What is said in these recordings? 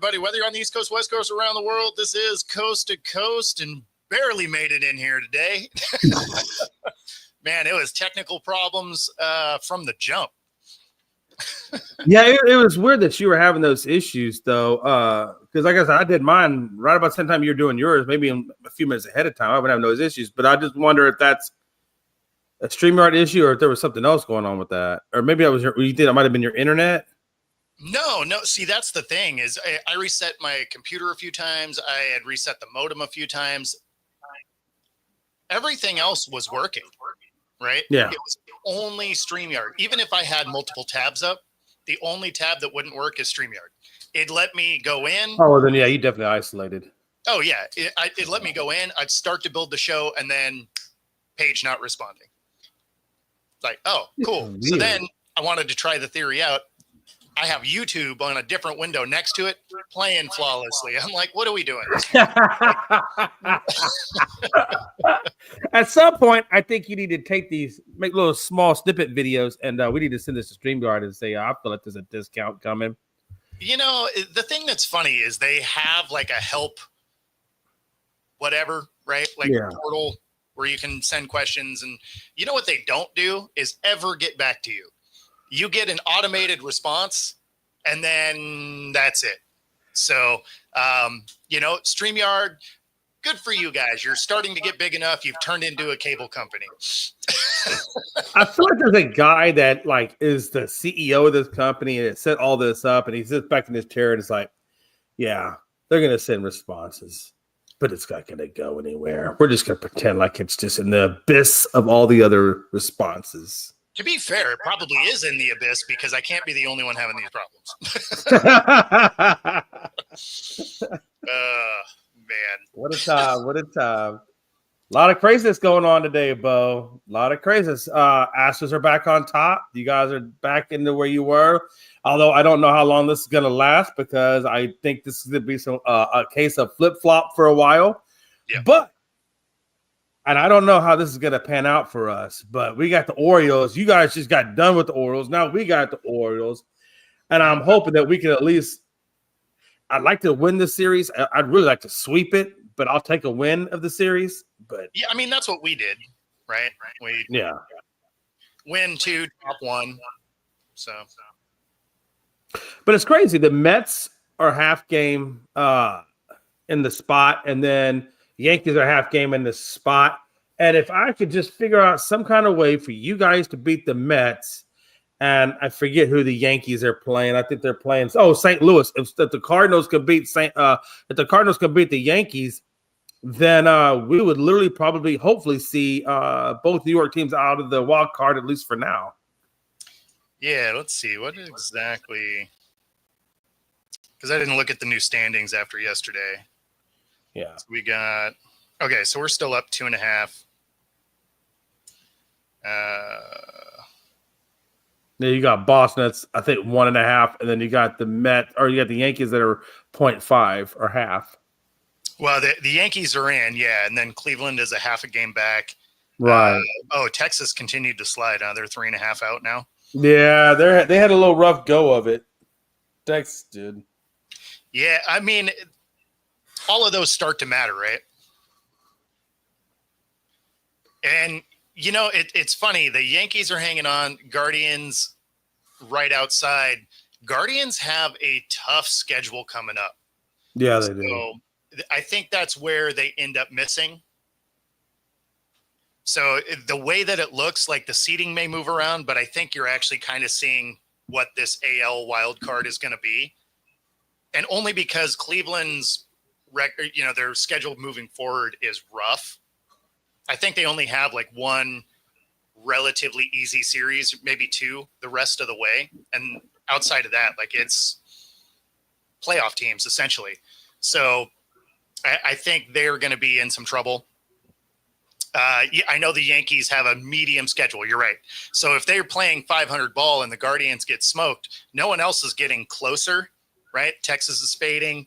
everybody. Whether you're on the East Coast, West Coast, around the world, this is Coast to Coast, and barely made it in here today. Man, it was technical problems from the jump. Yeah, it was weird that you were having those issues, though, because like I said, I did mine right about the same time you're doing yours, maybe a few minutes ahead of time. I wouldn't have those issues, but I just wonder if that's a StreamYard issue or if there was something else going on with that. Or maybe you think it might have been your internet? No. See, that's the thing is I reset my computer a few times. I had reset the modem a few times. Everything else was working, right? Yeah. It was only StreamYard. Even if I had multiple tabs up, the only tab that wouldn't work is StreamYard. It let me go in. Oh, well, then, yeah, you definitely isolated. Oh, yeah. It let me go in. I'd start to build the show and then page not responding. Like, oh, cool. So then I wanted to try the theory out. I have YouTube on a different window next to it playing flawlessly. I'm like, what are we doing? At some point, I think you need to make little small snippet videos, and we need to send this to StreamYard and say, I feel like there's a discount coming. You know, the thing that's funny is they have like a help whatever, right? Like a portal where you can send questions. And you know what they don't do is ever get back to you. You get an automated response, and then that's it. So, StreamYard, good for you guys. You're starting to get big enough. You've turned into a cable company. I feel like there's a guy that like is the CEO of this company and it set all this up, and he sits back in his chair and it's like, yeah, they're going to send responses, but it's not going to go anywhere. We're just going to pretend like it's just in the abyss of all the other responses. To be fair, it probably is in the abyss because I can't be the only one having these problems. Man. What a time. What a time. A lot of craziness going on today, Bo. A lot of craziness. Astros are back on top. You guys are back into where you were. Although I don't know how long this is going to last because I think this is going to be a case of flip-flop for a while. Yeah. And I don't know how this is going to pan out for us, but we got the Orioles. You guys just got done with the Orioles. Now we got the Orioles. And I'm hoping that we can at least – I'd like to win the series. I'd really like to sweep it, but I'll take a win of the series. But yeah, I mean, that's what we did, right? We win 2, top 1. So. But it's crazy. The Mets are half game in the spot, and then – Yankees are half game in the spot. And if I could just figure out some kind of way for you guys to beat the Mets, and I forget who the Yankees are playing. I think they're playing St. Louis. If the Cardinals could beat the Yankees, then we would literally hopefully see both New York teams out of the wild card, at least for now. Yeah, let's see. What exactly? Because I didn't look at the new standings after yesterday. Yeah, so we got so we're still up 2.5. Then you got Boston that's I think 1.5, and then you got the Yankees that are 0.5 or half. Well, the Yankees are in, and then Cleveland is a half a game back. Right. Texas continued to slide. They're 3.5 out now. Yeah, they had a little rough go of it. Texas did. Yeah, I mean. All of those start to matter, right? And, it's funny. The Yankees are hanging on. Guardians right outside. Guardians have a tough schedule coming up. Yeah, they do. I think that's where they end up missing. So the way that it looks, like the seeding may move around, but I think you're actually kind of seeing what this AL wild card is going to be. And only because Cleveland's record, their schedule moving forward is rough. I think they only have like one relatively easy series, maybe 2 the rest of the way. And outside of that, like it's playoff teams essentially. So I think they're going to be in some trouble. I know the Yankees have a medium schedule. You're right. So if they're playing 500 ball and the Guardians get smoked, no one else is getting closer, right? Texas is fading.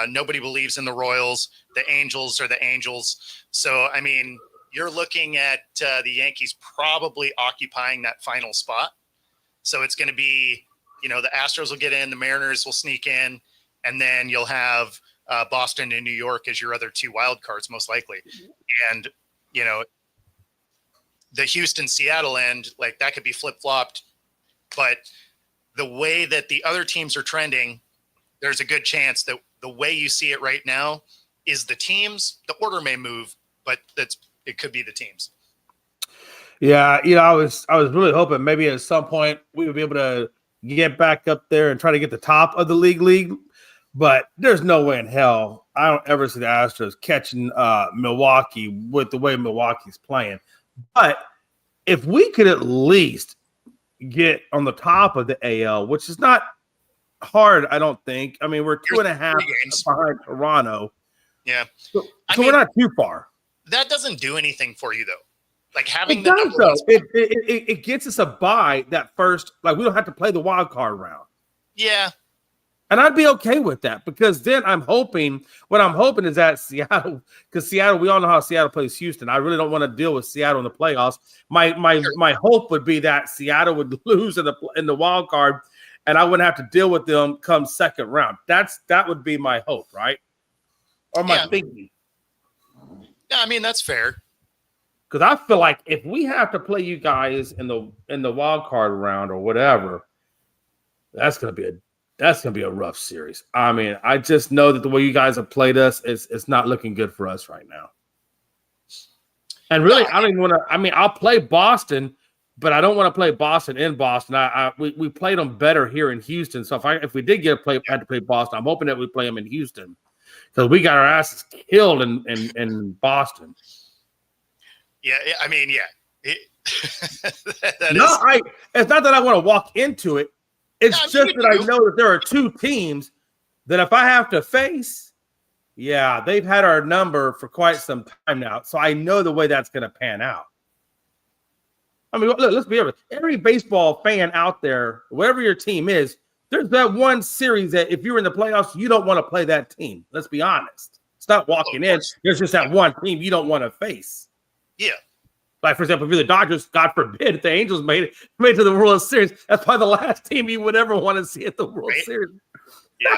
Nobody believes in the Royals. The Angels are the Angels. So, I mean, you're looking at the Yankees probably occupying that final spot. So it's going to be, the Astros will get in, the Mariners will sneak in, and then you'll have Boston and New York as your other 2 wild cards, most likely. And, the Houston, Seattle end, like that could be flip-flopped. But the way that the other teams are trending, there's a good chance that the way you see it right now is the teams. The order may move, but it could be the teams. Yeah, I was really hoping maybe at some point we would be able to get back up there and try to get the top of the league. But there's no way in hell I don't ever see the Astros catching Milwaukee with the way Milwaukee's playing. But if we could at least get on the top of the AL, which is not hard, I don't think. I mean, we're 2.5 behind Toronto. Yeah. So we're not too far. That doesn't do anything for you, though. Like having it gets us a bye that first, like we don't have to play the wild card round. Yeah. And I'd be okay with that because then what I'm hoping is that Seattle, because Seattle, we all know how Seattle plays Houston. I really don't want to deal with Seattle in the playoffs. My hope would be that Seattle would lose in the wild card, and I wouldn't have to deal with them come second round. That would be my hope, right? Or my thinking. Yeah, I mean that's fair. Because I feel like if we have to play you guys in the wild card round or whatever, that's gonna be a rough series. I mean, I just know that the way you guys have played us, it's not looking good for us right now. And really, I don't even want to. I mean, I'll play Boston, but I don't want to play Boston in Boston. We played them better here in Houston. So if we did had to play Boston, I'm hoping that we play them in Houston because we got our asses killed in Boston. Yeah, I mean, yeah. It's not that I want to walk into it. It's just that I know that there are 2 teams that if I have to face, they've had our number for quite some time now. So I know the way that's going to pan out. I mean, look, let's be honest. Every baseball fan out there, whatever your team is, there's that one series that if you're in the playoffs, you don't want to play that team. Let's be honest. It's not walking in. There's just that one team you don't want to face. Yeah. Like, for example, if you're the Dodgers, God forbid, if the Angels made it to the World Series, that's probably the last team you would ever want to see at the World Series. Yeah.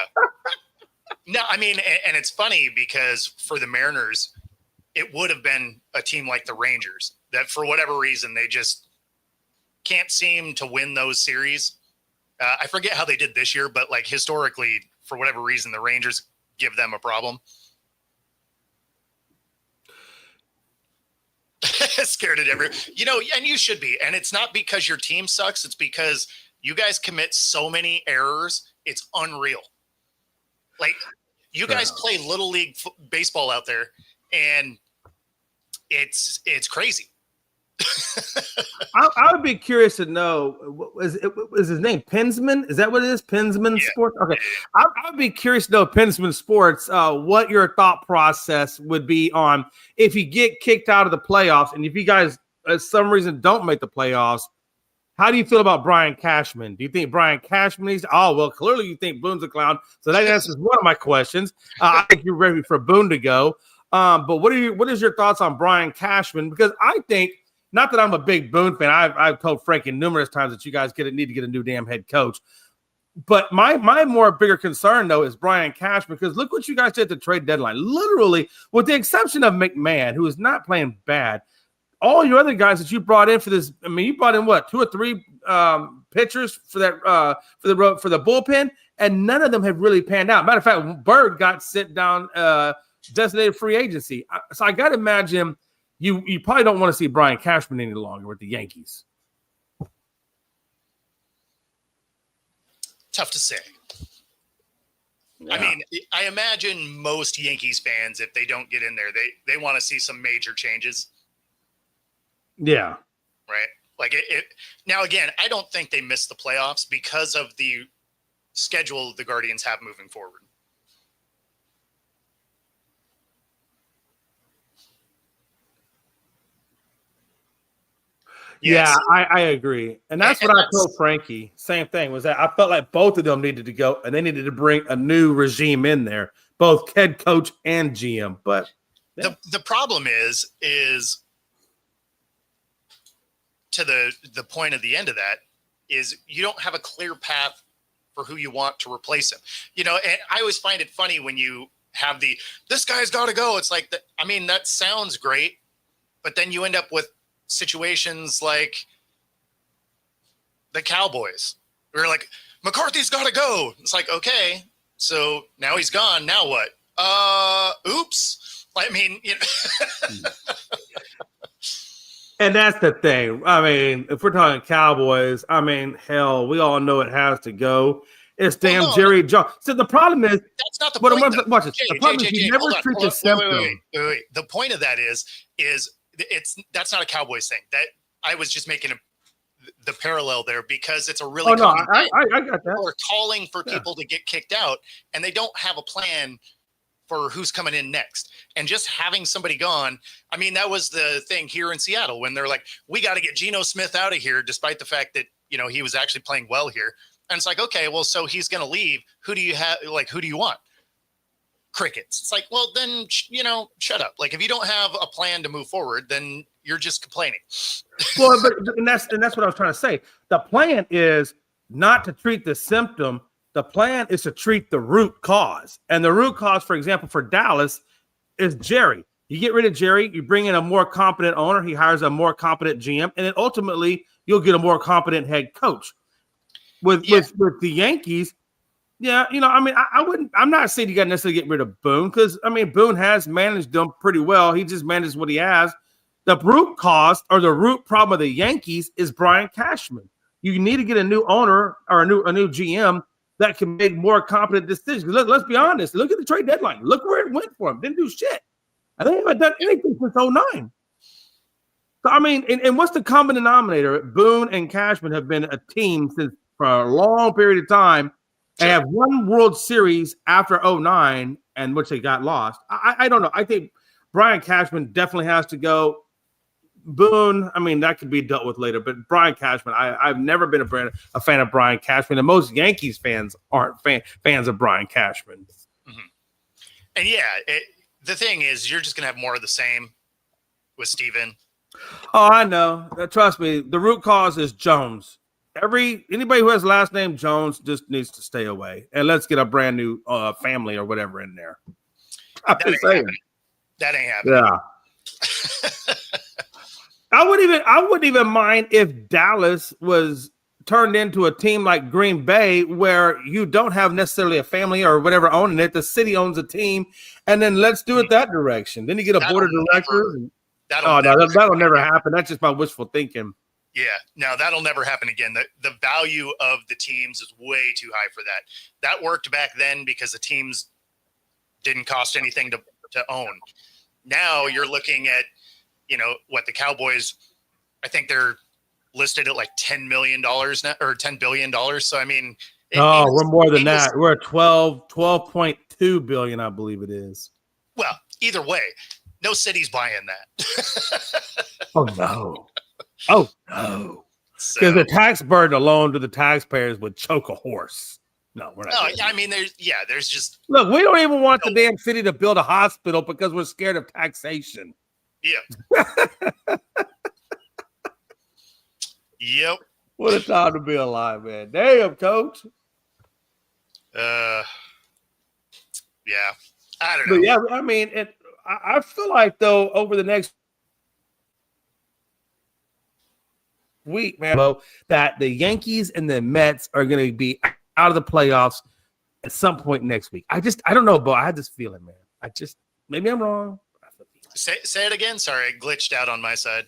No, I mean, and it's funny because for the Mariners, it would have been a team like the Rangers that for whatever reason, they just can't seem to win those series. I forget how they did this year, but like historically, for whatever reason, the Rangers give them a problem. Scared at every, and you should be. And it's not because your team sucks. It's because you guys commit so many errors. It's unreal. Like you guys play little league baseball out there and it's crazy. I would be curious to know, is his name Pinsman? Is that what it is? Pinsman Sports? Okay. I would be curious to know, Pinsman Sports, what your thought process would be on if you get kicked out of the playoffs and if you guys, for some reason, don't make the playoffs. How do you feel about Brian Cashman? Do you think Brian Cashman needs? Oh, well, clearly you think Boone's a clown. So that answers one of my questions. I think you're ready for Boone to go. But what is your thoughts on Brian Cashman? Because I think, not that I'm a big Boone fan. I've told Frankie numerous times that you guys need to get a new damn head coach. But my more bigger concern, though, is Brian Cashman, because look what you guys did at the trade deadline. Literally, with the exception of McMahon, who is not playing bad, all your other guys that you brought in for this, I mean, you brought in what, 2 or 3 pitchers for that for the bullpen, and none of them have really panned out. Matter of fact, Bird got sent down designated free agency. So I got to imagine you probably don't want to see Brian Cashman any longer with the Yankees. Tough to say. Yeah. I mean, I imagine most Yankees fans, if they don't get in there, they want to see some major changes. Yeah. Right. Like it. Now, again, I don't think they missed the playoffs because of the schedule the Guardians have moving forward. Yes. Yeah, I agree. And that's what I told Frankie. Same thing was that I felt like both of them needed to go and they needed to bring a new regime in there, both head coach and GM. But the problem is to the point of the end of that is you don't have a clear path for who you want to replace him. You know, and I always find it funny when you have this guy's got to go. It's like, I mean, that sounds great, but then you end up with situations like the Cowboys. We're like, McCarthy's got to go. It's like, okay, so now he's gone. Now what? Oops. I mean, you know. And that's the thing. I mean, if we're talking Cowboys, I mean, hell, we all know it has to go. It's damn Jerry Jones. So the problem is that's not the point. Watch this. The problem is you never treat the symptom. Wait. The point of that is that's not a Cowboys thing. That I was just making the parallel there because it's a really. I got that. People are calling for people to get kicked out, and they don't have a plan for who's coming in next. And just having somebody gone, I mean, that was the thing here in Seattle when they're like, we got to get Geno Smith out of here, despite the fact that, you know, he was actually playing well here. And it's like, okay, well, so he's going to leave. Who do you have? Like, who do you want? Crickets. It's like, well, then, you know, shut up. Like, if you don't have a plan to move forward, then you're just complaining. Well, and that's what I was trying to say. The plan is not to treat the symptom. The plan is to treat the root cause. And the root cause, for example, for Dallas is Jerry. You get rid of Jerry, you bring in a more competent owner, he hires a more competent GM, and then ultimately you'll get a more competent head coach. With the Yankees, yeah, you know, I mean, I'm not saying you got to necessarily get rid of Boone because, I mean, Boone has managed them pretty well. He just managed what he has. The root cause or the root problem of the Yankees is Brian Cashman. You need to get a new owner or a new GM that can make more competent decisions. Let's be honest. Look at the trade deadline. Look where it went for him. Didn't do shit. I think they haven't done anything since 2009. So, I mean, and what's the common denominator? Boone and Cashman have been a team for a long period of time and have won World Series after 2009, and which they got lost. I don't know. I think Brian Cashman definitely has to go. Boone, I mean, that could be dealt with later, but Brian Cashman, I've never been a fan of Brian Cashman, and most Yankees fans aren't fans of Brian Cashman. Mm-hmm. And yeah, the thing is, you're just going to have more of the same with Steven. Oh, I know. Trust me, the root cause is Jones. Anybody who has the last name Jones just needs to stay away, and let's get a brand new family or whatever in there. That ain't happening. Yeah. I wouldn't even mind if Dallas was turned into a team like Green Bay, where you don't have necessarily a family or whatever owning it. The city owns a team, and then let's do it that direction. Then you get a board of directors. That'll never happen. That's just my wishful thinking. Yeah, no, that'll never happen again. The value of the teams is way too high for that. That worked back then because the teams didn't cost anything to own. Now you're looking at, you know, what the Cowboys, I think they're listed at like $10 million now or $10 billion. So, I mean, we're more than that. We're at 12.2 billion, I believe it is. Well, either way, no city's buying that. Oh, no. Because the tax burden alone to the taxpayers would choke a horse. No, we're not. No, I mean, there's just. Look, we don't even want the damn city to build a hospital because we're scared of taxation. Yeah. Yep. What a time to be alive, man. Damn, coach. Yeah. I don't know. But yeah, I mean, I feel like, though, over the next week, man, that the Yankees and the Mets are going to be out of the playoffs at some point next week. I don't know, but I had this feeling, man. Maybe I'm wrong. Say it again. Sorry, I glitched out on my side.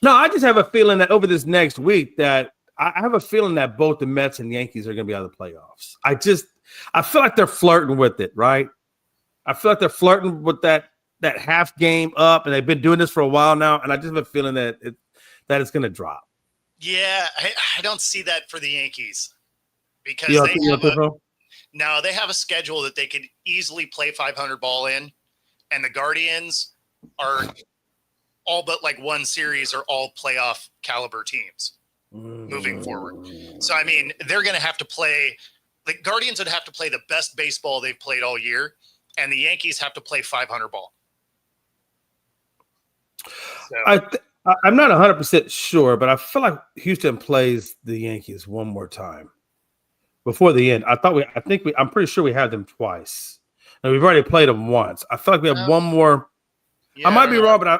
No, I just have a feeling that over this next week that I have a feeling that both the Mets and Yankees are going to be out of the playoffs. I feel like they're flirting with it, right? I feel like they're flirting with that half game up, and they've been doing this for a while now, and I just have a feeling that it's going to drop. Yeah, I don't see that for the Yankees because they have a schedule that they could easily play 500 ball in, and the Guardians are all but like one series are all playoff caliber teams moving forward. So, I mean, they're going to have to play – the Guardians would have to play the best baseball they've played all year, and the Yankees have to play 500 ball. So. I'm not 100% sure, but I feel like Houston plays the Yankees one more time. before the end. I'm pretty sure we had them twice. And we've already played them once. I feel like we have one more. Yeah, I might be don't know. wrong, but I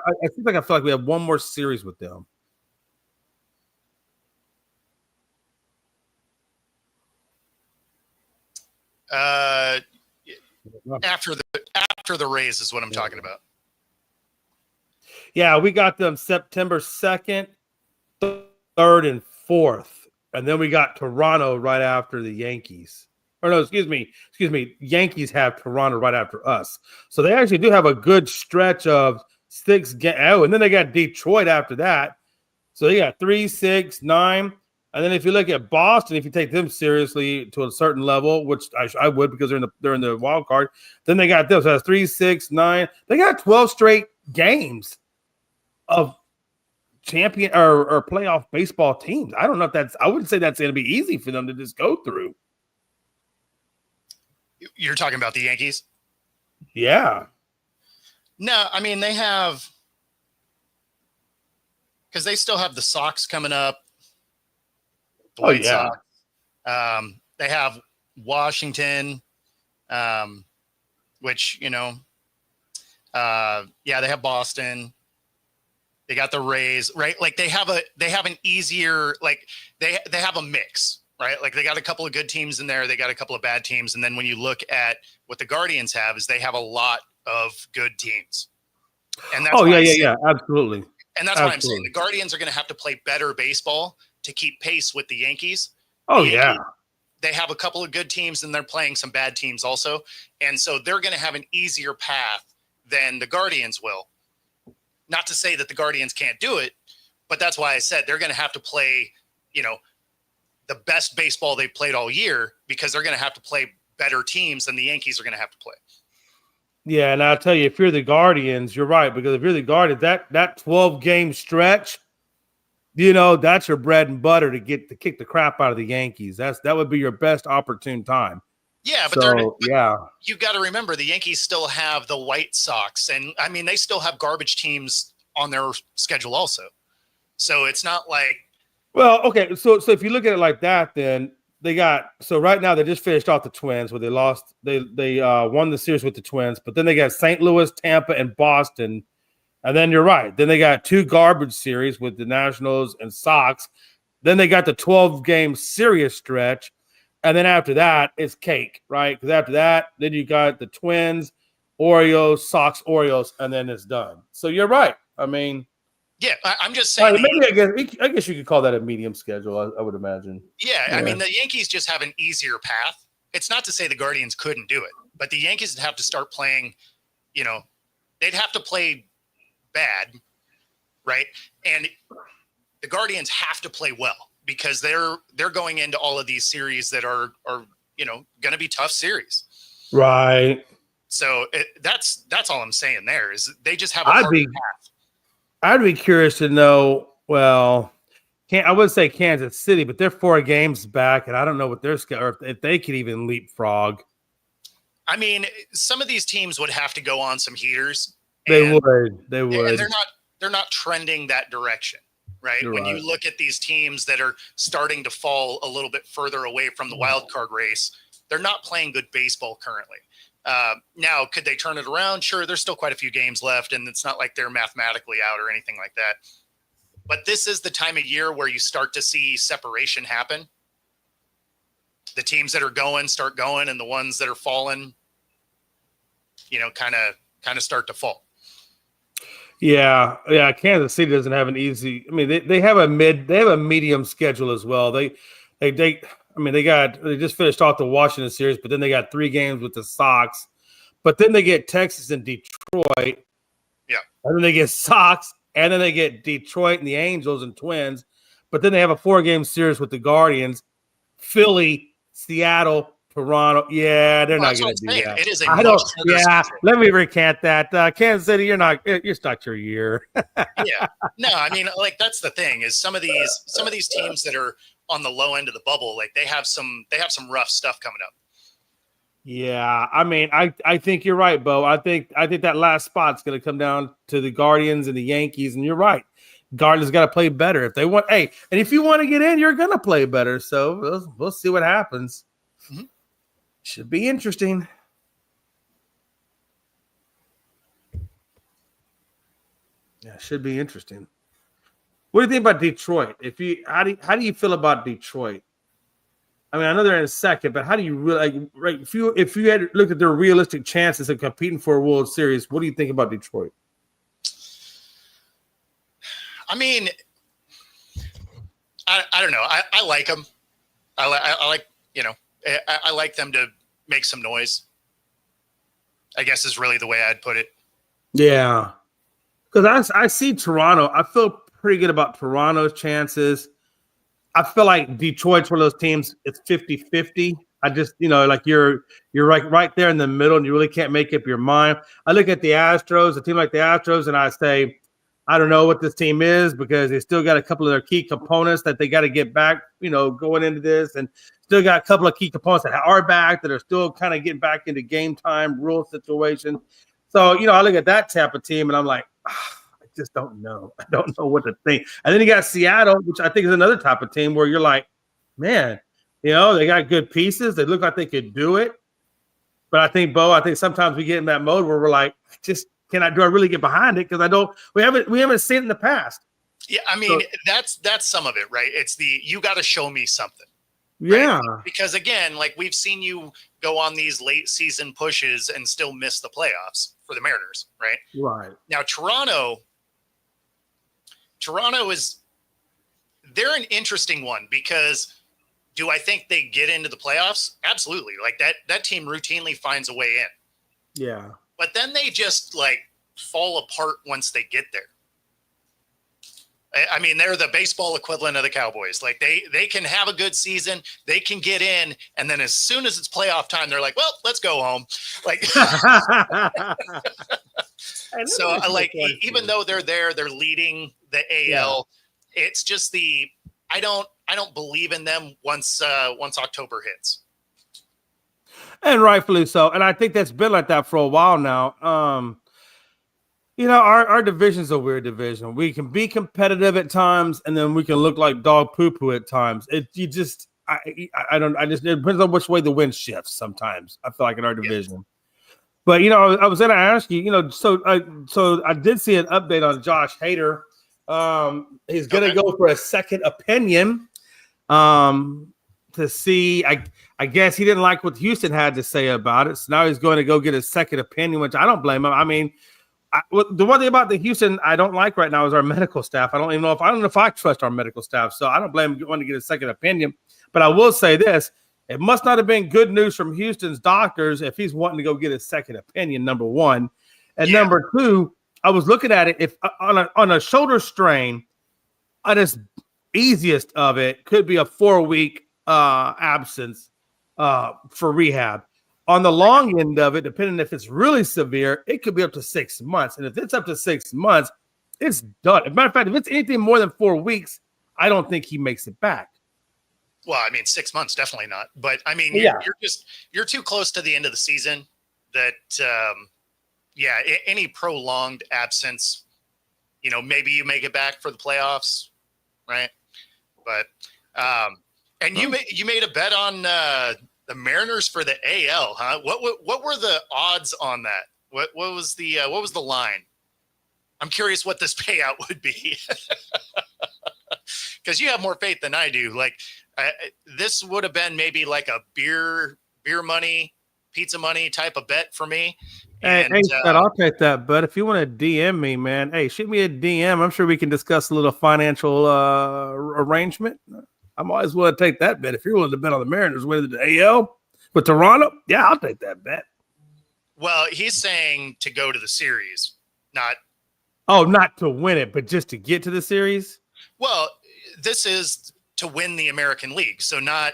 feel like we have one more series with them. After the Rays is what I'm talking about. Yeah, we got them September 2nd, 3rd, and 4th. And then we got Toronto right after the Yankees. Or no, excuse me. Yankees have Toronto right after us. So they actually do have a good stretch of 6 games. Oh, and then they got Detroit after that. So they got 3, 6, 9. And then if you look at Boston, if you take them seriously to a certain level, which I would because they're in the wild card, then they got them. So that's 3, 6, 9. They got 12 straight games of champion or playoff baseball teams. I don't know if I wouldn't say that's going to be easy for them to just go through. You're talking about the Yankees? Yeah. No, I mean, they have, because they still have the Sox coming up. The White Sox. They have Washington, which, they have Boston. They got the Rays, right? Like they have an easier, like they have a mix, right? Like they got a couple of good teams in there. They got a couple of bad teams. And then when you look at what the Guardians have is they have a lot of good teams. And that's absolutely. And that's what I'm saying. The Guardians are going to have to play better baseball to keep pace with the Yankees. They have a couple of good teams and they're playing some bad teams also. And so they're going to have an easier path than the Guardians will. Not to say that the Guardians can't do it, but that's why I said they're going to have to play, the best baseball they've played all year because they're going to have to play better teams than the Yankees are going to have to play. Yeah, and I'll tell you, if you're the Guardians, you're right, because if you're the Guardians, that 12-game stretch, that's your bread and butter to kick the crap out of the Yankees. That would be your best opportune time. Yeah, but you've got to remember the Yankees still have the White Sox, and I mean they still have garbage teams on their schedule also. So it's not like. Well, okay, so if you look at it like that, then right now they just finished off the Twins where they lost. They won the series with the Twins, but then they got St. Louis, Tampa, and Boston, and then you're right. Then they got 2 garbage series with the Nationals and Sox. Then they got the 12-game serious stretch. And then after that, it's cake, right? Because after that, then you got the Twins, Orioles, Sox, Orioles, and then it's done. So you're right. I mean, yeah, I'm just saying. Maybe I guess you could call that a medium schedule. I would imagine. Yeah, I mean, the Yankees just have an easier path. It's not to say the Guardians couldn't do it, but the Yankees would have to start playing. They'd have to play bad, right? And the Guardians have to play well. Because they're going into all of these series that are going to be tough series, right? So that's all I'm saying. There is they just have a harder path. I'd be curious to know. Well, I wouldn't say Kansas City, but they're 4 games back, and I don't know what their schedule if they could even leapfrog. I mean, some of these teams would have to go on some heaters. They would. And they're not trending that direction. Right. When you look at these teams that are starting to fall a little bit further away from the wild card race, they're not playing good baseball currently. Now, could they turn it around? Sure. There's still quite a few games left, and it's not like they're mathematically out or anything like that. But this is the time of year where you start to see separation happen. The teams that are going start going, and the ones that are falling, kind of start to fall. Yeah. Kansas City doesn't have an easy. I mean, they have a medium schedule as well. They just finished off the Washington series, but then they got 3 games with the Sox, but then they get Texas and Detroit. Yeah, and then they get Sox, and then they get Detroit and the Angels and Twins, but then they have a 4-game series with the Guardians, Philly, Seattle, Toronto. Yeah, they're not going to do that. It is a much yeah, let me recant that. Kansas City, it's not your year. Yeah. No, I mean, like that's the thing is some of these teams that are on the low end of the bubble, like they have some rough stuff coming up. Yeah, I mean, I think you're right, Bo. I think that last spot's going to come down to the Guardians and the Yankees, and you're right. Guardians got to play better if they want. Hey, and if you want to get in, you're going to play better. So we'll see what happens. Mhm. Should be interesting. Yeah, should be interesting. What do you think about Detroit? How do you feel about Detroit? I mean, I know they're in second, but how do you really like? Right, if you had looked at their realistic chances of competing for a World Series, what do you think about Detroit? I mean, I don't know. I like them. I like, I like them to make some noise, I guess is really the way I'd put it. Yeah, because I see Toronto. I feel pretty good about Toronto's chances. I feel like Detroit's one of those teams. It's 50-50. I just, like you're right there in the middle, and you really can't make up your mind. I look at the Astros, a team like the Astros, and I say, I don't know what this team is because they still got a couple of their key components that they got to get back, going into this, and still got a couple of key components that are back that are still kind of getting back into game time rule situation. So, I look at that type of team, and I'm like, I just don't know. I don't know what to think. And then you got Seattle, which I think is another type of team where you're like, man, they got good pieces. They look like they could do it. But I think, Bo, sometimes we get in that mode where we're like, do I really get behind it? Because we haven't seen it in the past. Yeah, I mean, that's some of it, right? It's you got to show me something. Yeah. Right? Because again, like we've seen you go on these late season pushes and still miss the playoffs for the Mariners, right? Right. Now, Toronto they're an interesting one because do I think they get into the playoffs? Absolutely. Like that team routinely finds a way in. Yeah. But then they just like fall apart once they get there. I mean, they're the baseball equivalent of the Cowboys. Like they can have a good season, they can get in, and then as soon as it's playoff time, they're like, well, let's go home. Like so like even though they're there, they're leading the AL. Yeah. It's just I don't believe in them once October hits. And rightfully so. And I think that's been like that for a while now. Our division's a weird division. We can be competitive at times, and then we can look like dog poo-poo at times. It depends on which way the wind shifts sometimes, I feel like, in our division. Yes. But, I was going to ask you, so I did see an update on Josh Hader. He's going to go for a second opinion to see, I guess he didn't like what Houston had to say about it. So now he's going to go get a second opinion, which I don't blame him. I mean, the one thing about the Houston I don't like right now is our medical staff. I don't know if I trust our medical staff, so I don't blame him wanting to get a second opinion. But I will say this: it must not have been good news from Houston's doctors if he's wanting to go get a second opinion. Number one, and number two, I was looking at it. If on a shoulder strain, on its easiest of it could be a 4-week absence for rehab. On the long end of it, depending if it's really severe, it could be up to 6 months. And if it's up to 6 months, it's done. As a matter of fact, if it's anything more than 4 weeks, I don't think he makes it back. Well, I mean, 6 months, definitely not. But I mean, you're too close to the end of the season that, any prolonged absence, maybe you make it back for the playoffs, right? But, and you made a bet on the Mariners for the AL, huh? What were the odds on that? What was the line? I'm curious what this payout would be, because you have more faith than I do. Like this would have been maybe like a beer money, pizza money type of bet for me. And, hey, I'll take that. But if you want to DM me, man, hey, shoot me a DM. I'm sure we can discuss a little financial arrangement. I'm always willing to take that bet. If you're willing to bet on the Mariners winning the AL with Toronto, yeah, I'll take that bet. Well, he's saying to go to the series, not to win it, but just to get to the series. Well, this is to win the American League, so not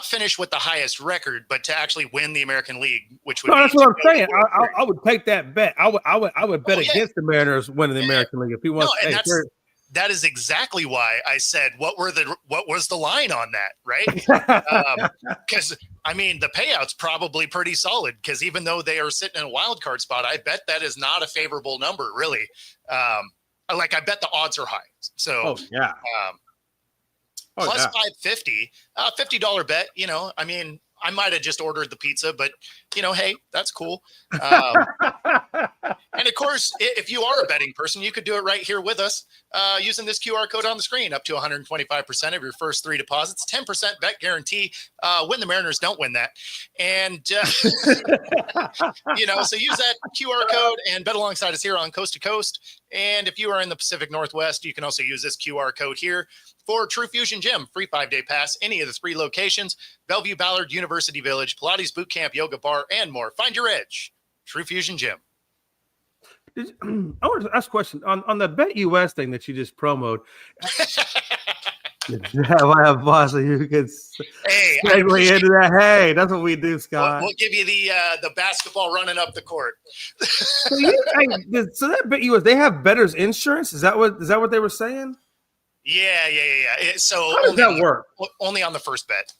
finish with the highest record, but to actually win the American League, which would. That's what I'm saying. I would take that bet. I would bet against the Mariners winning the American League if he wants. That is exactly why I said what was the line on that, right? Because I mean the payout's probably pretty solid because even though they are sitting in a wild card spot, I bet that is not a favorable number, really. I bet the odds are high. So plus 550, $50 bet. I mean, I might have just ordered the pizza, but hey, that's cool. And of course, if you are a betting person, you could do it right here with us using this QR code on the screen. Up to 125% of your first 3 deposits, 10% bet guarantee. When the Mariners don't win that, and so use that QR code and bet alongside us here on Coast to Coast. And if you are in the Pacific Northwest, you can also use this QR code here for True Fusion Gym, free 5-day pass, any of the 3 locations: Bellevue, Ballard, University Village, Pilates Boot Camp, Yoga Bar, and more. Find your edge. True Fusion Gym. I want to ask a question on the Bet US thing that you just promoted. Boss, you can segue into that. Hey, that's what we do, Scott. We'll give you the basketball running up the court. So that Bet US, they have bettors insurance. Is that what they were saying? Yeah. So how does that work? Only on the first bet.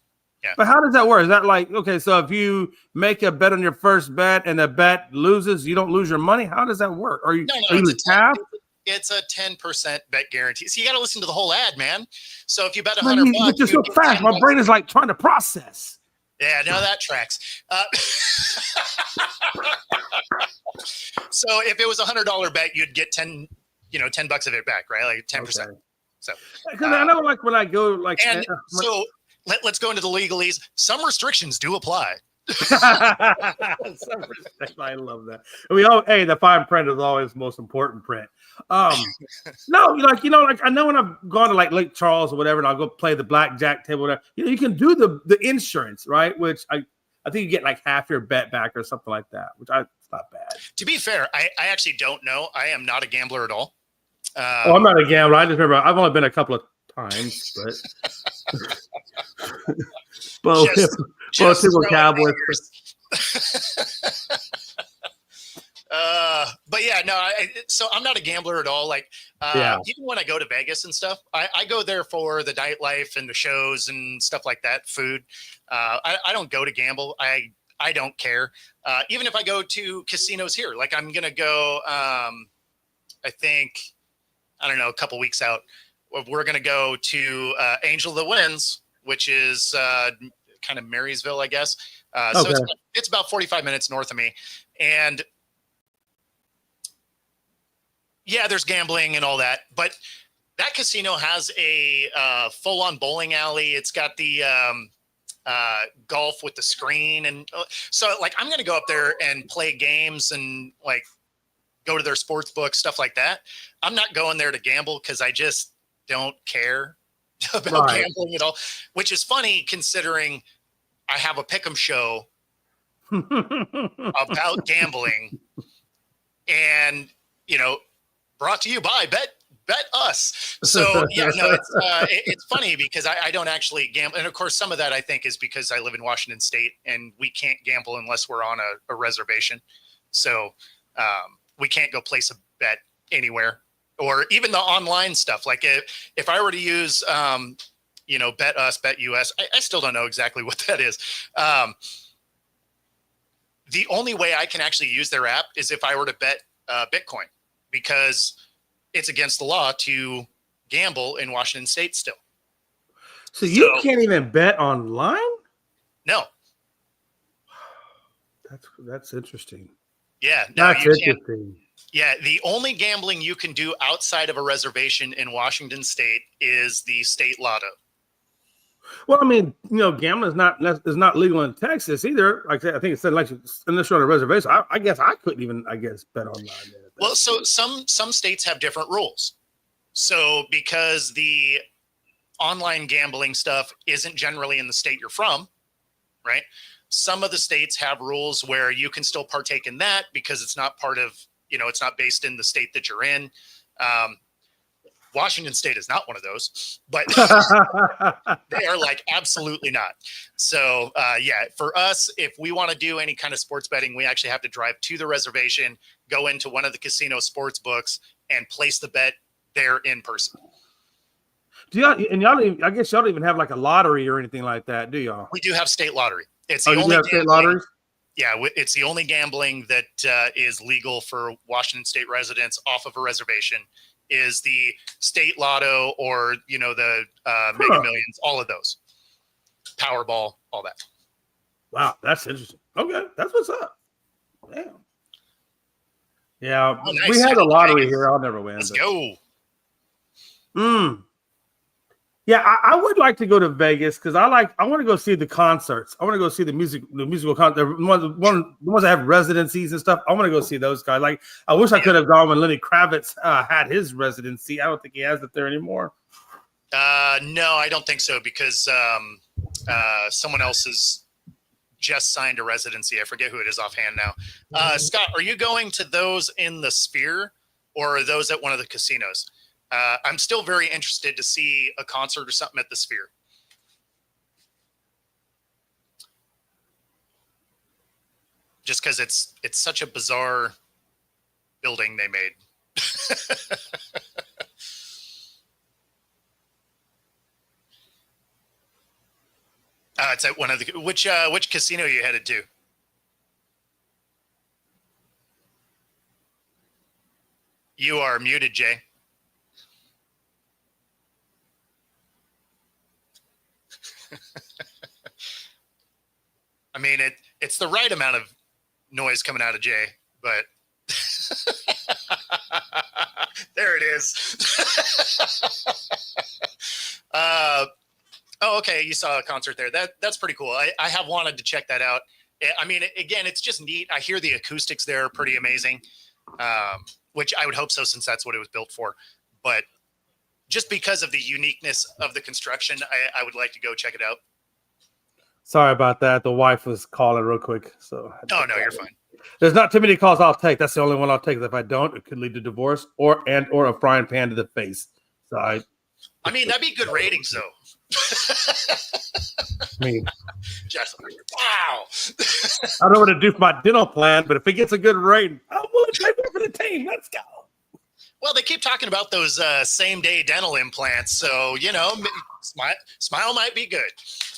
Yeah. But how does that work? Is that like, okay, so if you make a bet on your first bet and the bet loses, you don't lose your money? How does that work? Are you tapped? It's a 10% bet guarantee. So you got to listen to the whole ad, man. So if you bet $100, you're so fast. My brain is like trying to process. Yeah, no, that tracks. So if it was $100 bet, you'd get $10 of it back, right? Like 10%. Okay. So because I know, like when I go, like, so let's go into the legalese. Some restrictions do apply. I love that. The fine print is always the most important print. No, like I know when I've gone to like Lake Charles or whatever, and I'll go play the blackjack table, whatever, you can do the insurance, right? Which I think you get like half your bet back or something like that, which it's not bad. To be fair, I actually don't know. I am not a gambler at all. I'm not a gambler. I just remember I've only been a couple of times, but both people Cowboys. But yeah, no. So I'm not a gambler at all. Like, even when I go to Vegas and stuff, I go there for the nightlife and the shows and stuff like that. Food. I don't go to gamble. I don't care. Even if I go to casinos here, like I'm gonna go. I think. I don't know, a couple weeks out, we're going to go to Angel of the Winds, which is kind of Marysville, I guess. So it's about 45 minutes north of me. And yeah, there's gambling and all that. But that casino has a full-on bowling alley. It's got the golf with the screen. And so, like, I'm going to go up there and play games and, like, go to their sports book, stuff like that. I'm not going there to gamble because I just don't care about gambling at all, which is funny considering I have a pick'em show about gambling and, brought to you by Bet Us. So yeah, no, it's funny because I don't actually gamble. And of course, some of that I think is because I live in Washington State and we can't gamble unless we're on a reservation. So, we can't go place a bet anywhere, or even the online stuff. Like if I were to use, Bet Us, Bet US, I still don't know exactly what that is. The only way I can actually use their app is if I were to bet Bitcoin, because it's against the law to gamble in Washington State still. So you can't even bet online? No. That's interesting. Yeah, no, that's interesting. Yeah, the only gambling you can do outside of a reservation in Washington State is the state lotto. Well, I mean, gambling is not legal in Texas either. Like I think it said, like unless you're on a reservation, I guess I couldn't even, bet online. Well, so some states have different rules. So because the online gambling stuff isn't generally in the state you're from, right? Some of the states have rules where you can still partake in that because it's not part of, it's not based in the state that you're in. Washington State is not one of those, but they are like absolutely not. So for us, if we want to do any kind of sports betting, we actually have to drive to the reservation, go into one of the casino sports books, and place the bet there in person. Do y'all? And I guess y'all don't even have like a lottery or anything like that, do y'all? We do have state lottery. It's the only state lotteries. Yeah, it's the only gambling that is legal for Washington State residents off of a reservation. Is the state lotto or the Mega Millions, all of those, Powerball, all that. Wow, that's interesting. Okay, that's what's up. Damn. Yeah, Oh, we nice. had You're the going to lottery Vegas. here. I'll never win. Let's But go. yeah, I would like to go to Vegas because I want to go see the concerts. I want to go see the musical concert, the ones that have residencies and stuff. I want to go see those guys. Like, I wish I could have gone when Lenny Kravitz had his residency. I don't think he has it there anymore. No, I don't think so because someone else has just signed a residency. I forget who it is offhand now. Scott, are you going to those in the Sphere or are those at one of the casinos? I'm still very interested to see a concert or something at the Sphere. Just because it's such a bizarre building they made. It's at one of the which casino you headed to? You are muted, Jay. I mean, it's the right amount of noise coming out of Jay, but there it is. Oh, okay. You saw a concert there. That's pretty cool. I have wanted to check that out. I mean, again, it's just neat. I hear the acoustics there are pretty amazing, which I would hope so since that's what it was built for. But just because of the uniqueness of the construction, I would like to go check it out. Sorry about that. The wife was calling real quick. So Oh, no, you're fine. There's not too many calls I'll take. That's the only one I'll take. If I don't, it could lead to divorce or a frying pan to the face. So I mean, that'd be good ratings, though. I mean, just wow. I don't know what to do for my dental plan, but if it gets a good rating, I'm willing to pay for the team. Let's go. Well, they keep talking about those same-day dental implants, so smile might be good.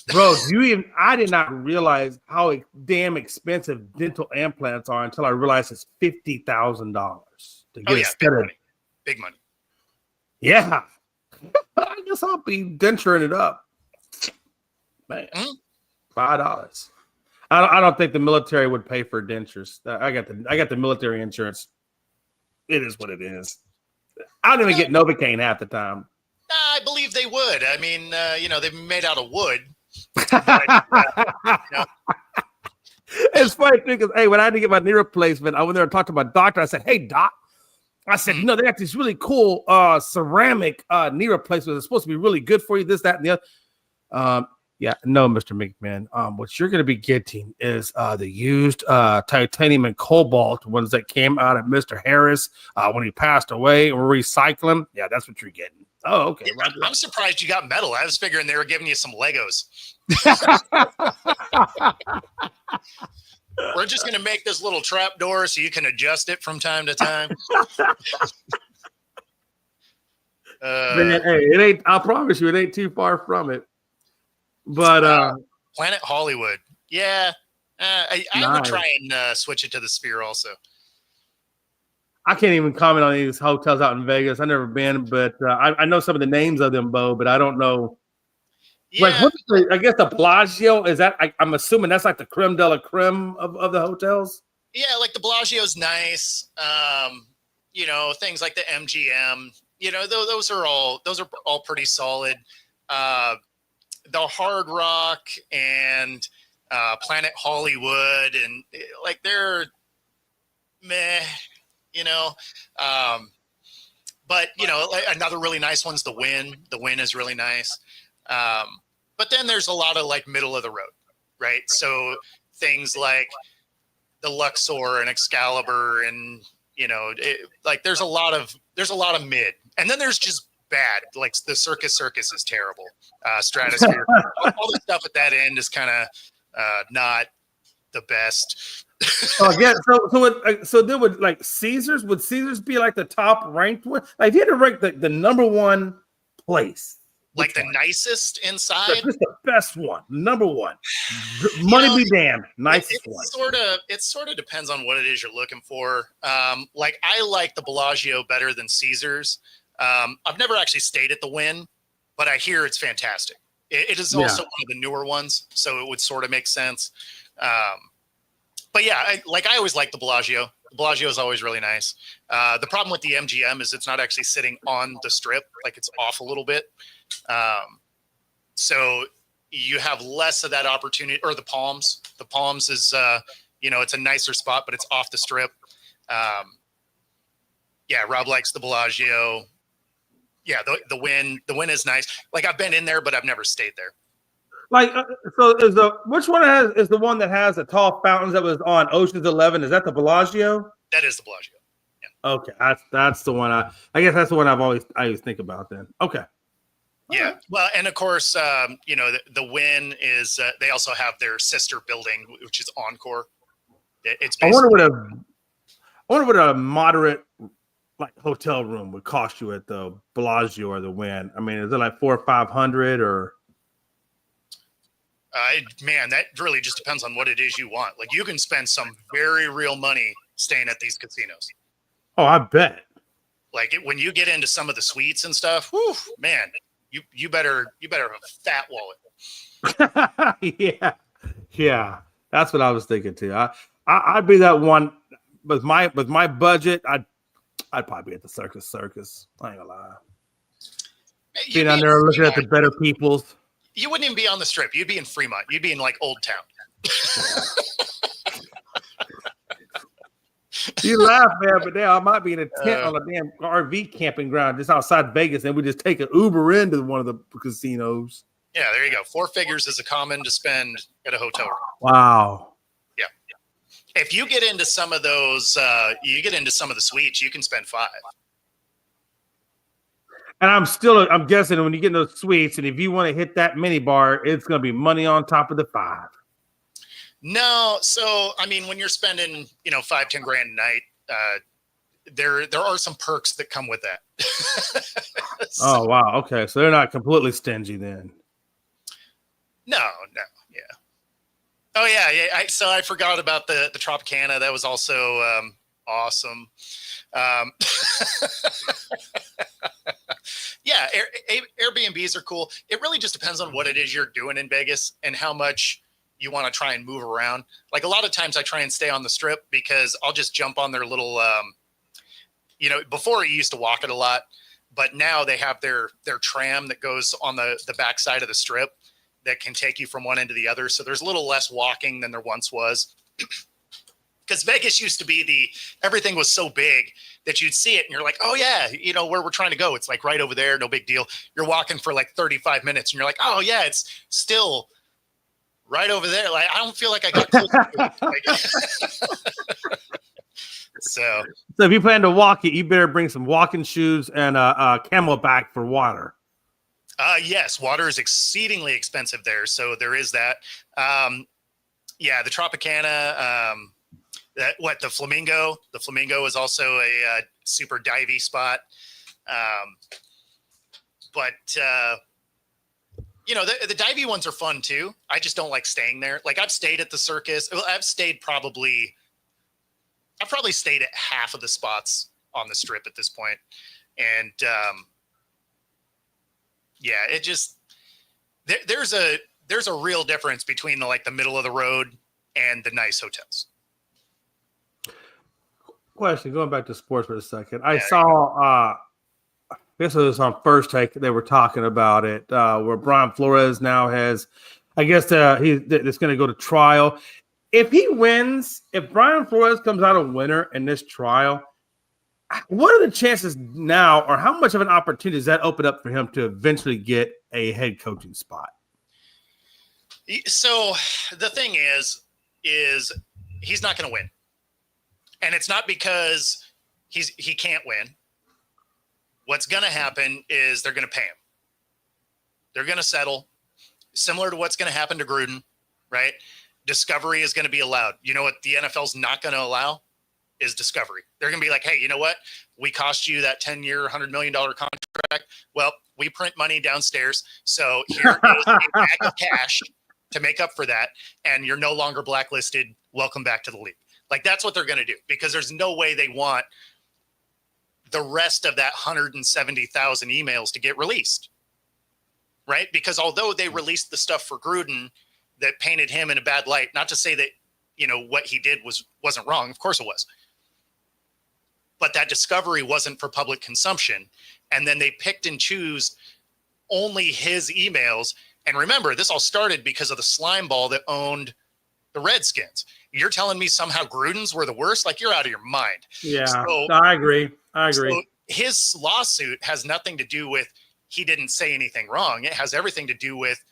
Bro, I did not realize how damn expensive dental implants are until I realized it's $50,000 to get it started. Big money. Yeah. I guess I'll be denturing it up. Man, $5. I don't think the military would pay for dentures. I got the military insurance. It is what it is. I don't even get Novocaine half the time. I believe they would. I mean, they're made out of wood. It's funny because when I had to get my knee replacement, I went there and talked to my doctor. I said, "Hey, doc," I said, "they got these really cool ceramic knee replacements. It's supposed to be really good for you. This, that, and the other." Yeah, no, Mr. McMahon. What you're going to be getting is the used titanium and cobalt ones that came out of Mr. Harris when he passed away. We're recycling. Yeah, that's what you're getting. Oh, okay. Yeah, I'm surprised you got metal. I was figuring they were giving you some Legos. We're just going to make this little trap door so you can adjust it from time to time. Man, hey, it ain't. I promise you, it ain't too far from it. But Planet Hollywood, yeah, I would try and switch it to the Sphere also. I can't even comment on these hotels out in Vegas. I've never been, but I know some of the names of them, Bo, but I don't know. Yeah. Like, I guess the Bellagio, is that, I'm assuming that's like the creme de la creme of the hotels? Yeah, like the Bellagio's nice. Things like the MGM, those are all pretty solid. The Hard Rock and Planet Hollywood, and like they're meh. But another really nice one's the Wynn. The Wynn is really nice. But then there's a lot of like middle of the road, right? So things like the Luxor and Excalibur, and there's a lot of mid, and then there's just bad. Like the Circus is terrible. Stratosphere, all the stuff at that end is kind of not the best. Yeah. So then would Caesars be like the top ranked one? Like if you had to rank the number one place, like the nicest inside, just the best one, number one. Money be damned, nicest one. It sort of depends on what it is you're looking for. Like I like the Bellagio better than Caesars. I've never actually stayed at the Wynn, but I hear it's fantastic. It is also one of the newer ones, so it would sort of make sense. But yeah, I always like the Bellagio. The Bellagio is always really nice. The problem with the MGM is it's not actually sitting on the strip. Like it's off a little bit. So you have less of that opportunity. Or the Palms. The Palms is, it's a nicer spot, but it's off the strip. Yeah, Rob likes the Bellagio. Yeah, the Wynn is nice. Like I've been in there, but I've never stayed there. Like, so which one is the one that has the tall fountains that was on Ocean's 11? Is that the Bellagio? That is the Bellagio. Yeah. Okay, that's the one. I guess that's the one I always think about. Then okay. Yeah, right. Well, and of course, the Wynn is. They also have their sister building, which is Encore. It's. I wonder what a moderate like hotel room would cost you at the Bellagio or the Wynn. I mean, is it like $400 or $500 or? Man, that really just depends on what it is you want. Like you can spend some very real money staying at these casinos. Oh, I bet. Like when you get into some of the suites and stuff, whew, man, you better have a fat wallet. Yeah, that's what I was thinking too. I'd be that one with my budget. I'd probably be at the Circus. I ain't gonna lie. Being down there looking at the better peoples. You wouldn't even be on the strip. You'd be in Fremont. You'd be in like Old Town. You laugh, man, but now I might be in a tent on a damn RV camping ground just outside Vegas, and we just take an Uber into one of the casinos. Yeah, there you go. 4 figures is a common to spend at a hotel room. Wow. Yeah. If you get into some of those, you get into some of the suites, you can spend 5. And I'm guessing when you get in those suites, and if you want to hit that mini bar, it's going to be money on top of the 5. No, so I mean, when you're spending, $5-10 grand a night, there are some perks that come with that. Oh wow, okay, so they're not completely stingy then. No, yeah. Oh yeah. So I forgot about the Tropicana. That was also awesome. Yeah, Airbnbs are cool. It really just depends on what it is you're doing in Vegas and how much you want to try and move around. Like a lot of times I try and stay on the strip because I'll just jump on their little, before you used to walk it a lot, but now they have their tram that goes on the back side of the strip that can take you from one end to the other. So there's a little less walking than there once was. Because Vegas used to be everything was so big that you'd see it and you're like, oh yeah, where we're trying to go. It's like right over there. No big deal. You're walking for like 35 minutes and you're like, oh yeah, it's still right over there. Like, I don't feel like I got close to it. So if you plan to walk it, you better bring some walking shoes and a Camelback for water. Yes, water is exceedingly expensive there. So there is that. Yeah, the Tropicana, the Flamingo. The Flamingo is also a super divey spot. But the divey ones are fun too. I just don't like staying there. Like I've stayed at the Circus. I've probably stayed at half of the spots on the strip at this point. And yeah, it just, there's a real difference between the middle of the road and the nice hotels. Question, going back to sports for a second. I saw, this was on First Take. They were talking about it, where Brian Flores now has, I guess it's going to go to trial. If he wins, if Brian Flores comes out a winner in this trial, what are the chances now, or how much of an opportunity does that open up for him to eventually get a head coaching spot? So the thing is he's not going to win. And it's not because he can't win. What's going to happen is they're going to pay him. They're going to settle, similar to what's going to happen to Gruden, right? Discovery is going to be allowed. You know what the NFL's not going to allow is discovery. They're going to be like, hey, you know what? We cost you that 10-year, $100 million contract. Well, we print money downstairs. So here is a bag of cash to make up for that. And you're no longer blacklisted. Welcome back to the league. Like that's what they're going to do, because there's no way they want the rest of that 170,000 emails to get released. Right? Because although they released the stuff for Gruden, that painted him in a bad light. Not to say that, what he did wasn't wrong. Of course it was. But that discovery wasn't for public consumption. And then they picked and choose only his emails. And remember, this all started because of the slime ball that owned the Redskins. You're telling me somehow Gruden's were the worst? Like, you're out of your mind. Yeah, So, I agree. So his lawsuit has nothing to do with he didn't say anything wrong. It has everything to do with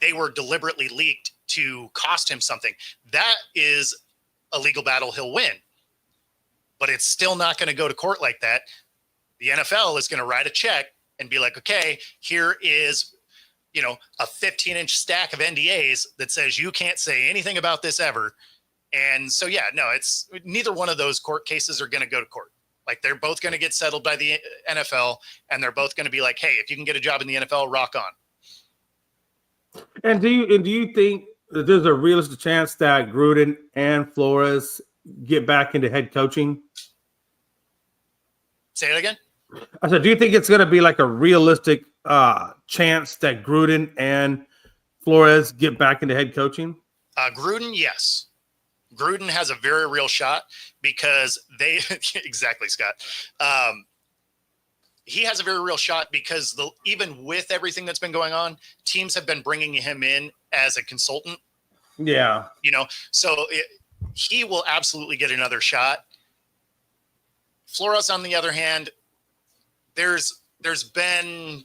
they were deliberately leaked to cost him something. That is a legal battle he'll win. But it's still not going to go to court like that. The NFL is going to write a check and be like, okay, here is, a 15-inch stack of NDAs that says you can't say anything about this ever. And so, it's neither one of those court cases are going to go to court. Like, they're both going to get settled by the NFL, and they're both going to be like, hey, if you can get a job in the NFL, rock on. And do you think that there's a realistic chance that Gruden and Flores get back into head coaching? Say it again. I said, do you think it's going to be like a realistic chance that Gruden and Flores get back into head coaching? Gruden, yes. Gruden has a very real shot because exactly, Scott. He has a very real shot because even with everything that's been going on, teams have been bringing him in as a consultant. Yeah. So he will absolutely get another shot. Flores, on the other hand, there's been,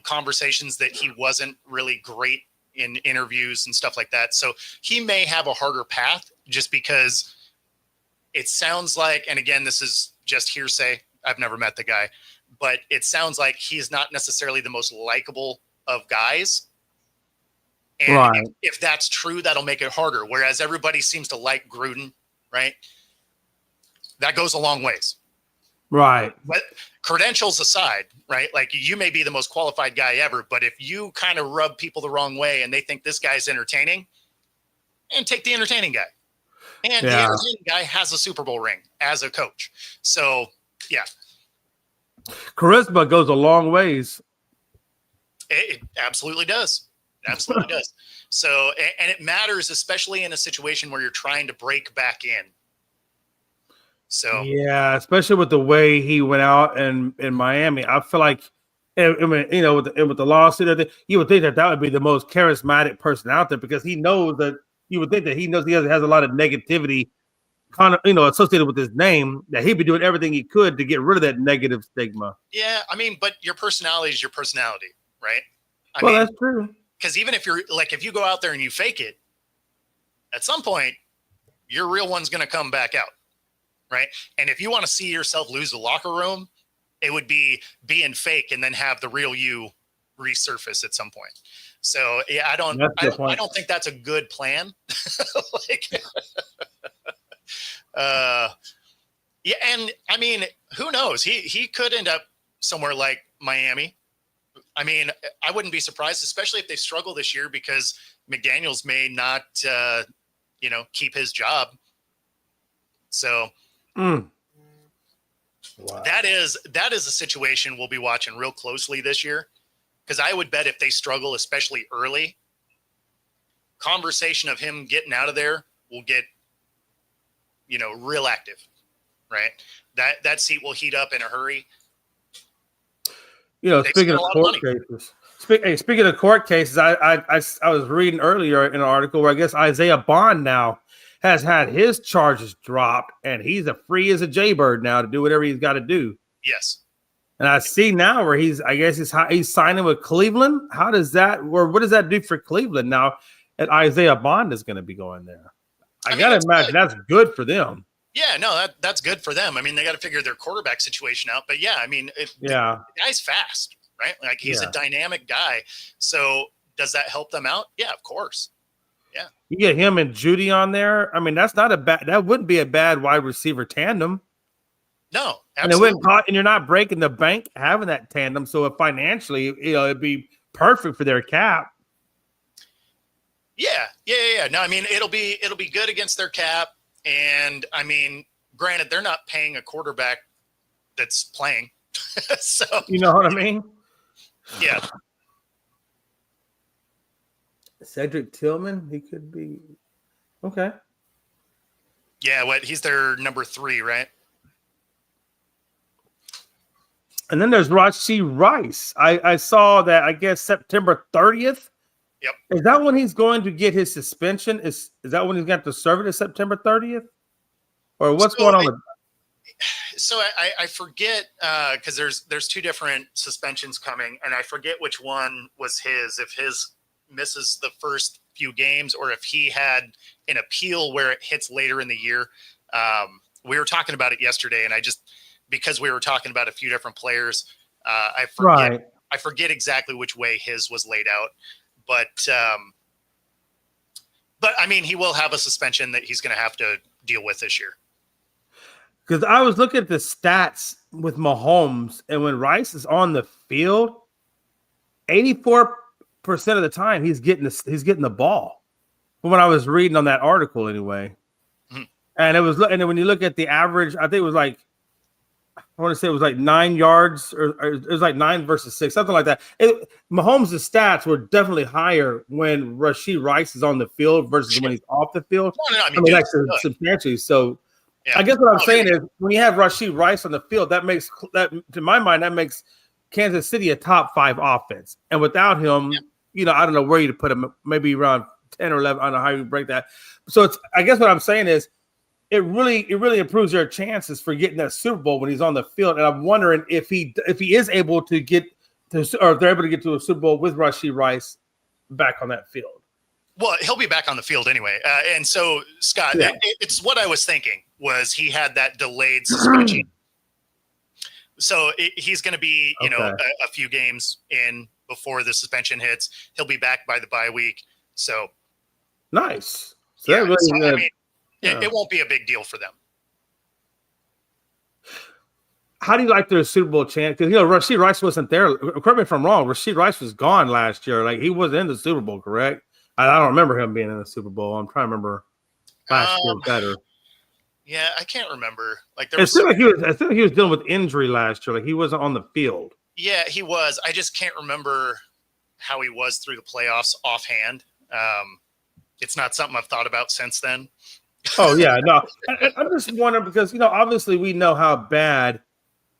conversations that he wasn't really great in interviews and stuff like that. So he may have a harder path just because it sounds like, and again, this is just hearsay. I've never met the guy, but it sounds like he's not necessarily the most likable of guys. And right. if that's true, that'll make it harder. Whereas everybody seems to like Gruden, right? That goes a long ways. Right. But credentials aside, right? Like, you may be the most qualified guy ever, but if you kind of rub people the wrong way and they think this guy's entertaining, and take the entertaining guy. And the entertaining guy has a Super Bowl ring as a coach. So, yeah. Charisma goes a long ways. It absolutely does. Absolutely does. So, and it matters, especially in a situation where you're trying to break back in. So yeah, especially with the way he went out in Miami, I feel like, I mean, with the lawsuit, you would think that would be the most charismatic person out there because he knows that you would think that he knows he has a lot of negativity, kind of associated with his name. That he'd be doing everything he could to get rid of that negative stigma. Yeah, I mean, but your personality is your personality, right? I mean, mean, that's true. Because even if you're like, if you go out there and you fake it, at some point, your real one's going to come back out. Right. And if you want to see yourself lose the locker room, it would be being fake and then have the real you resurface at some point. So, yeah, I don't think that's a good plan. Yeah. And I mean, who knows? He could end up somewhere like Miami. I mean, I wouldn't be surprised, especially if they struggle this year, because McDaniels may not, keep his job. So, wow. That is a situation we'll be watching real closely this year, because I would bet if they struggle, especially early, conversation of him getting out of there will get, real active, right? That seat will heat up in a hurry. Speaking of court cases, speaking of court cases, I was reading earlier in an article where I guess Isaiah Bond now has had his charges dropped, and he's as free as a jaybird now to do whatever he's got to do. Yes. And I see now where he's signing with Cleveland. How does that, or what does that do for Cleveland now that Isaiah Bond is going to be going there? I got to imagine that's good for them. Yeah, no, that's good for them. I mean, they got to figure their quarterback situation out. But yeah, I mean, the guy's fast, right? Like, he's a dynamic guy. So does that help them out? Yeah, of course. Yeah. You get him and Judy on there. I mean, that wouldn't be a bad wide receiver tandem. No, absolutely. And you're not breaking the bank having that tandem. So if financially, it'd be perfect for their cap. Yeah. No, I mean, it'll be good against their cap. And I mean, granted, they're not paying a quarterback that's playing. So you know what I mean? Yeah. Cedric Tillman, he could be okay. Yeah, he's their number 3, right? And then there's Rashee Rice. I saw that, I guess, September 30th. Yep. Is that when he's going to get his suspension? Is that when he's got to serve it at September 30th? Or what's going on with So I forget because there's 2 different suspensions coming, and I forget which one was his. If his misses the first few games, or if he had an appeal where it hits later in the year. We were talking about it yesterday, and because we were talking about a few different players, I forget exactly which way his was laid out, but I mean, he will have a suspension that he's going to have to deal with this year. Because I was looking at the stats with Mahomes, and when Rice is on the field, 84% of the time he's getting the ball. From what I was reading on that article, anyway. Mm-hmm. And then when you look at the average, I think it was like, I want to say it was like 9 yards, or it was like 9 versus 6, something like that. Mahomes' stats were definitely higher when Rashee Rice is on the field versus when he's off the field. No, I mean actually substantially. So. Yeah. I guess what I'm saying is when you have Rashee Rice on the field, that makes to my mind, that makes Kansas City a top 5 offense. And without him, I don't know where you put him, maybe around 10 or 11. I don't know how you break that. So I guess what I'm saying is it really improves their chances for getting that Super Bowl when he's on the field. And I'm wondering if he is able to get to, or if they're able to get to a Super Bowl with Rashee Rice back on that field. Well, he'll be back on the field anyway. And so, Scott, it's what I was thinking was he had that delayed suspension. So he's going to be, a few games in before the suspension hits. He'll be back by the bye week. So nice. So I mean, it won't be a big deal for them. How do you like their Super Bowl chance? Because, Rashee Rice wasn't there. Correct me if I'm wrong. Rashee Rice was gone last year. Like, he wasn't in the Super Bowl, correct? I don't remember him being in the Super Bowl. I'm trying to remember last year better. Yeah, I can't remember. Like, I feel like he was dealing with injury last year. Like, he wasn't on the field. Yeah, he was. I just can't remember how he was through the playoffs offhand. It's not something I've thought about since then. Oh yeah, no. I'm just wondering because obviously we know how bad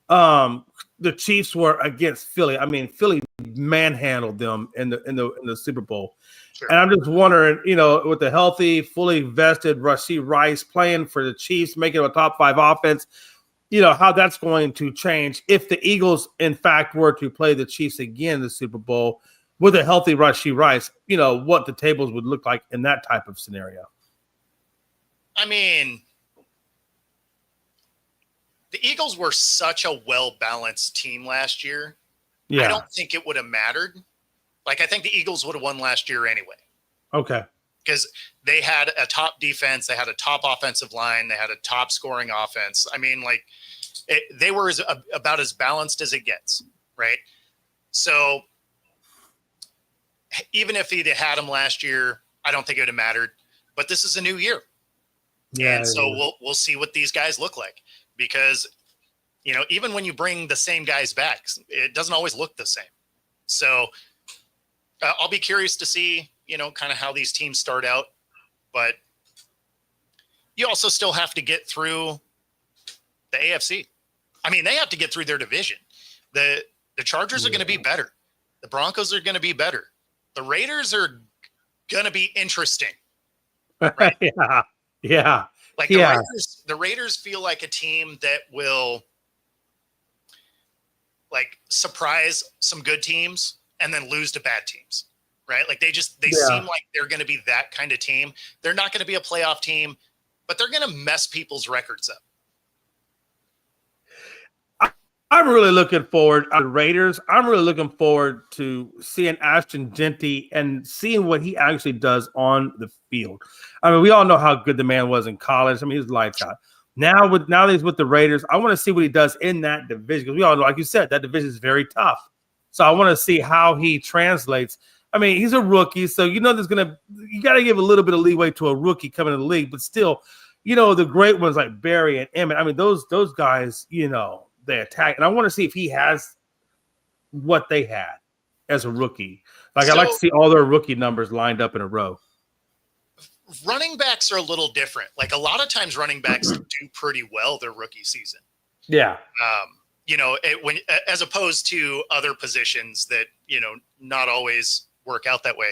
the Chiefs were against Philly. I mean, Philly manhandled them in the Super Bowl. Sure. And I'm just wondering, with the healthy, fully vested Rashee Rice playing for the Chiefs, making it a top 5 offense, how that's going to change if the Eagles, in fact, were to play the Chiefs again in the Super Bowl with a healthy Rashee Rice, what the tables would look like in that type of scenario. I mean, the Eagles were such a well-balanced team last year. Yeah. I don't think it would have mattered. Like, I think the Eagles would have won last year anyway. Okay. Because they had a top defense, they had a top offensive line, they had a top scoring offense. I mean, like, they were about as balanced as it gets, right? So even if he'd had them last year, I don't think it would have mattered. But this is a new year. Yeah, and so we'll see what these guys look like. Because, even when you bring the same guys back, it doesn't always look the same. So I'll be curious to see, kind of how these teams start out. But you also still have to get through the AFC. I mean, they have to get through their division. The Chargers are going to be better. The Broncos are going to be better. The Raiders are going to be interesting. Right? Yeah. Like the Raiders feel like a team that will like surprise some good teams and then lose to bad teams, right? Like they seem like they're going to be that kind of team. They're not going to be a playoff team, but they're going to mess people's records up. I'm really looking forward to the Raiders. I'm really looking forward to seeing Ashton Jeanty and seeing what he actually does on the field. I mean, we all know how good the man was in college. I mean, he was lights out. Now that he's with the Raiders, I want to see what he does in that division because we all know, like you said, that division is very tough. So I want to see how he translates. I mean, he's a rookie, so you got to give a little bit of leeway to a rookie coming to the league, but still, the great ones like Barry and Emmett. I mean, those guys, they attack, and I want to see if he has what they had as a rookie? Like, I So like to see all their rookie numbers lined up in a row. running backs are a little different. Like a lot of times running backs do pretty well their rookie season. Yeah. As opposed to other positions that, not always work out that way.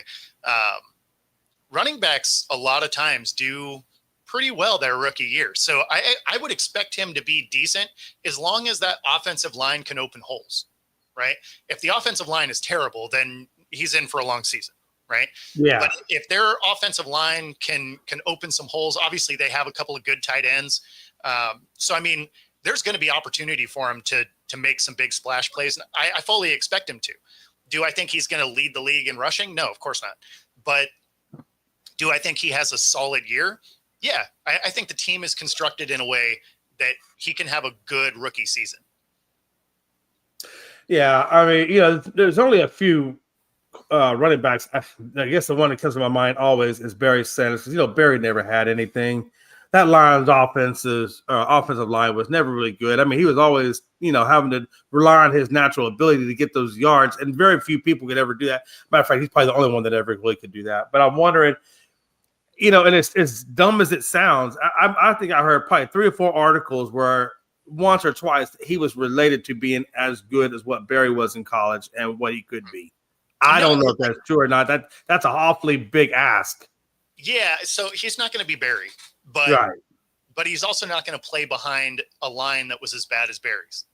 Running backs a lot of times do pretty well their rookie year. So I would expect him to be decent as long as that offensive line can open holes, right? If the offensive line is terrible, then he's in for a long season, right? Yeah. But if their offensive line can open some holes, obviously they have a couple of good tight ends. So, I mean, there's going to be opportunity for him to make some big splash plays. And I fully expect him to. Do I think he's going to lead the league in rushing? No, of course not. But do I think he has a solid year? Yeah, I think the team is constructed in a way that he can have a good rookie season. Yeah, I mean, there's only a few running backs. I guess the one that comes to my mind always is Barry Sanders, because Barry never had anything. That Lions offensive line was never really good. I mean, he was always, having to rely on his natural ability to get those yards, and very few people could ever do that. Matter of fact, he's probably the only one that ever really could do that. But I'm wondering, and it's as dumb as it sounds, I think I heard probably 3 or 4 articles where once or twice he was related to being as good as what Barry was in college and what he could be. I don't know if that's true or not. That's an awfully big ask. Yeah, so he's not going to be Barry, but right. But he's also not going to play behind a line that was as bad as Barry's.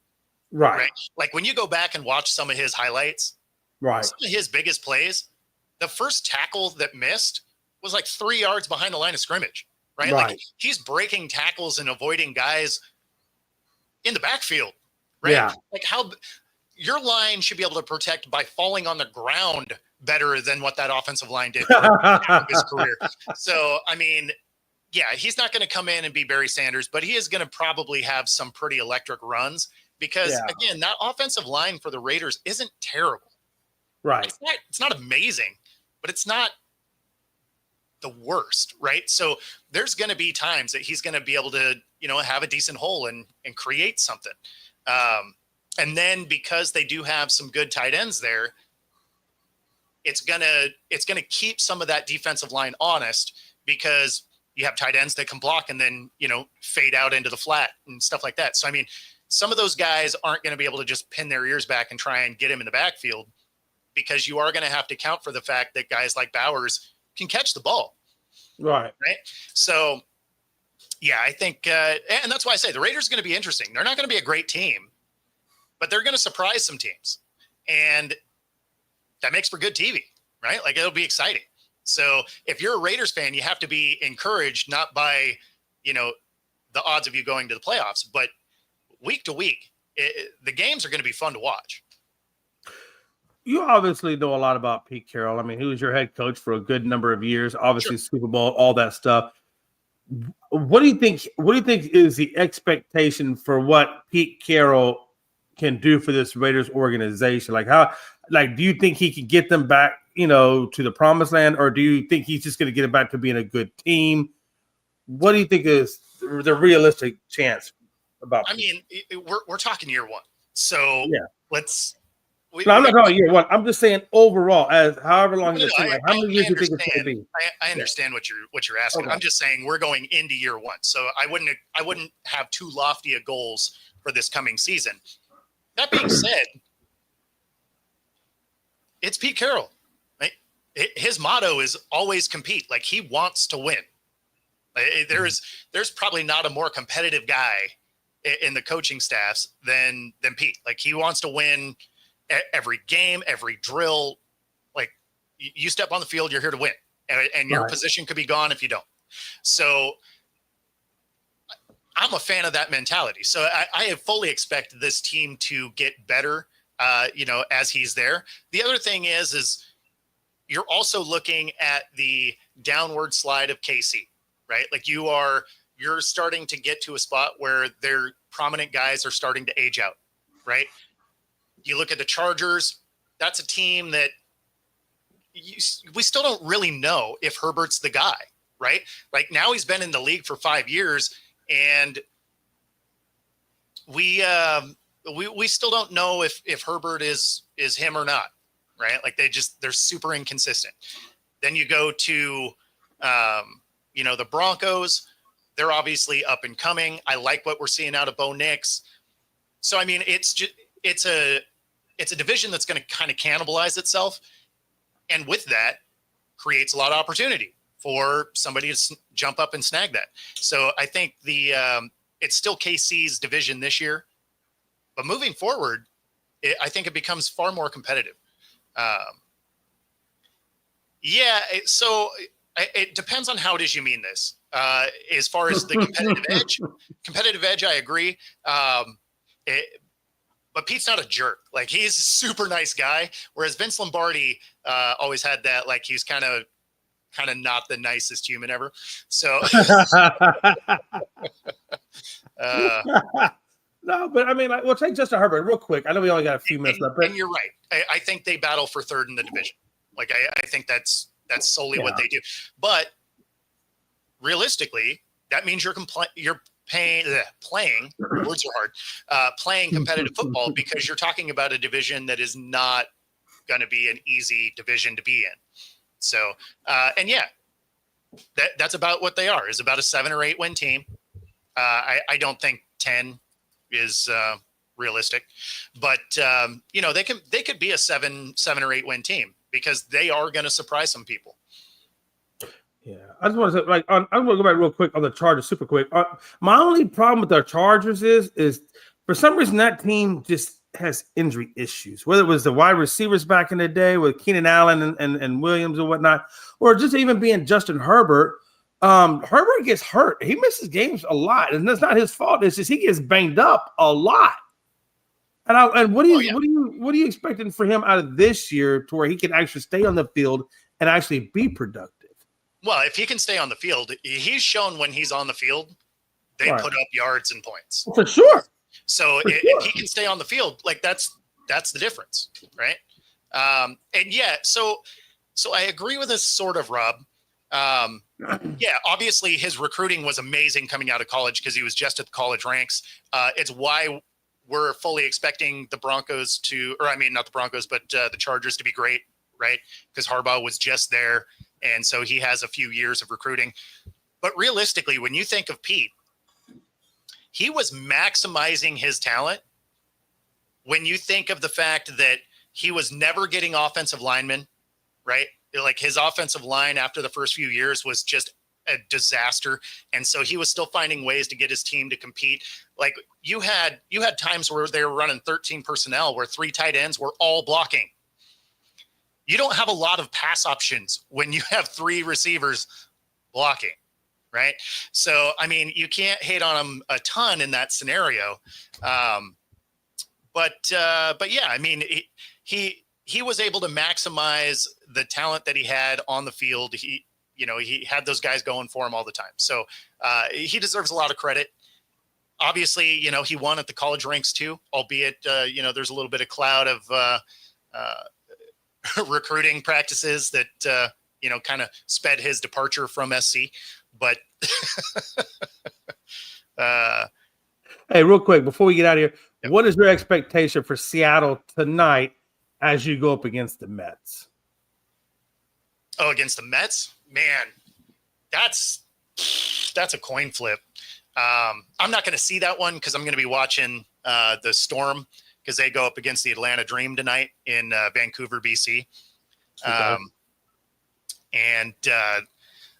Right. Like when you go back and watch some of his highlights, right, some of his biggest plays, the first tackle that missed was like 3 yards behind the line of scrimmage, right? Like he's breaking tackles and avoiding guys in the backfield, right? Yeah. Like how your line should be able to protect by falling on the ground better than what that offensive line did for his career. So, I mean, yeah, he's not going to come in and be Barry Sanders, but he is going to probably have some pretty electric runs because, again, that offensive line for the Raiders isn't terrible. Right. It's not amazing, but it's not the worst, right? So there's going to be times that he's going to be able to, have a decent hole and create something. And then because they do have some good tight ends there, it's gonna keep some of that defensive line honest because you have tight ends that can block and then, fade out into the flat and stuff like that. So, I mean, some of those guys aren't going to be able to just pin their ears back and try and get him in the backfield because you are going to have to account for the fact that guys like Bowers can catch the ball. Right. So, yeah, I think, and that's why I say the Raiders are going to be interesting. They're not going to be a great team, but they're going to surprise some teams. And that makes for good TV, right? Like it'll be exciting. So if you're a Raiders fan, you have to be encouraged, not by, the odds of you going to the playoffs, but week to week, the games are going to be fun to watch. You obviously know a lot about Pete Carroll. I mean, he was your head coach for a good number of years, obviously Super Bowl, all that stuff. What do you think is the expectation for what Pete Carroll can do for this Raiders organization? Do you think he can get them back, to the promised land, or do you think he's just going to get it back to being a good team? What do you think is the realistic chance about? I mean, we're talking year one, so let's. I'm not talking year one. I'm just saying overall, as however long it's how many years do you think it's going to be? I understand what you're asking. Okay. I'm just saying we're going into year one, so I wouldn't have too lofty a goals for this coming season. That being said, it's Pete Carroll. Right? His motto is always compete. Like he wants to win. There's probably not a more competitive guy in the coaching staffs than Pete. Like he wants to win every game, every drill. Like you step on the field, you're here to win, and your position could be gone if you don't. So I'm a fan of that mentality. So I fully expect this team to get better, as he's there. The other thing is you're also looking at the downward slide of KC, right? Like you're starting to get to a spot where their prominent guys are starting to age out, right? You look at the Chargers, that's a team that we still don't really know if Herbert's the guy, right? Like now he's been in the league for 5 years and we still don't know if Herbert is him or not. right? Like they're super inconsistent. Then you go to, the Broncos. They're obviously up and coming. I like what we're seeing out of Bo Nix. So, I mean, it's a division that's going to kind of cannibalize itself. And with that creates a lot of opportunity for somebody to jump up and snag that. So I think it's still KC's division this year, but moving forward, I think it becomes far more competitive. So it depends on how it is you mean this. As far as the competitive edge, I agree. But Pete's not a jerk. Like, he's a super nice guy, whereas Vince Lombardi always had that, like, he's kind of not the nicest human ever. So no, but I mean, we'll take Justin Herbert real quick. I know we only got a few minutes left, and you're right. I think they battle for third in the division. Like, I think that's solely what they do. But realistically, that means you're playing words are hard, playing competitive football, because you're talking about a division that is not going to be an easy division to be in. So, that's about what they are, is about a 7 or 8 win team. I don't think 10 is realistic, but they could be a 7 or 8 win team, because they are going to surprise some people. Yeah, I just want to say, I'm going to go back real quick on the Chargers, super quick. My only problem with the Chargers is for some reason that team just has injury issues, whether it was the wide receivers back in the day with Keenan Allen and Williams and whatnot, or just even being Justin Herbert. Herbert gets hurt. He misses games a lot, and that's not his fault. It's just he gets banged up a lot. And what are you expecting for him out of this year to where he can actually stay on the field and actually be productive? Well, if he can stay on the field, he's shown when he's on the field, they put up yards and points. For sure. So if he can stay on the field, like that's the difference, right? So I agree with this sort of, Rob. Obviously his recruiting was amazing coming out of college, because he was just at the college ranks. It's why we're fully expecting the Broncos not the Broncos, but the Chargers to be great, right? Because Harbaugh was just there. And so he has a few years of recruiting. But realistically, when you think of Pete, he was maximizing his talent when you think of the fact that he was never getting offensive linemen, right? Like, his offensive line after the first few years was just a disaster. And so he was still finding ways to get his team to compete. Like, you had times where they were running 13 personnel where 3 tight ends were all blocking. You don't have a lot of pass options when you have 3 receivers blocking, right? So, I mean, you can't hate on him a ton in that scenario. But yeah, I mean, he was able to maximize the talent that he had on the field. He had those guys going for him all the time. So he deserves a lot of credit. Obviously, he won at the college ranks too, albeit, there's a little bit of cloud of recruiting practices that kind of sped his departure from SC. But hey, real quick before we get out of here, what is your expectation for Seattle tonight as you go up against the Mets? Oh, against the Mets, man, that's a coin flip. I'm not going to see that one because I'm going to be watching the Storm, because they go up against the Atlanta Dream tonight in Vancouver, BC. And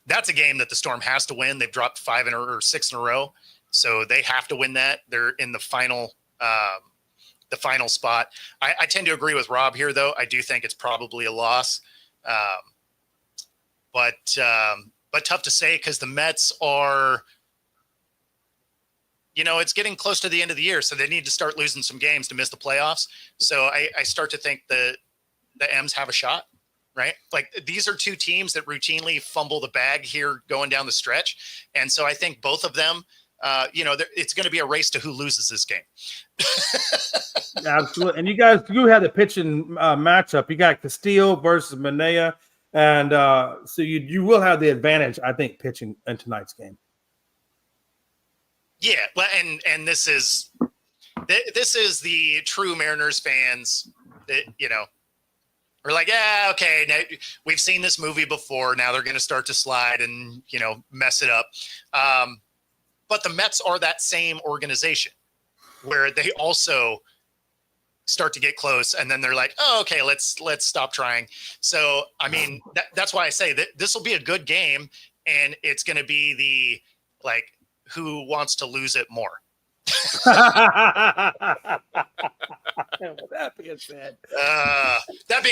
that's a game that the Storm has to win. They've dropped 5 or 6 in a row, so they have to win that. They're in the final spot. I tend to agree with Rob here, though. I do think it's probably a loss, but tough to say, because the Mets are, it's getting close to the end of the year, so they need to start losing some games to miss the playoffs. So I start to think the M's have a shot, right? Like, these are 2 teams that routinely fumble the bag here going down the stretch. And so I think both of them, it's going to be a race to who loses this game. Absolutely. And you have the pitching matchup. You got Castillo versus Manaea. And so you will have the advantage, I think, pitching in tonight's game. Yeah, well, and this is the true Mariners fans. That, We're like, yeah, okay, now, we've seen this movie before. Now they're going to start to slide and, mess it up. But the Mets are that same organization where they also start to get close, and then they're like, oh, okay, let's stop trying. So, I mean, that's why I say that this will be a good game, and it's going to be the, like, who wants to lose it more. That being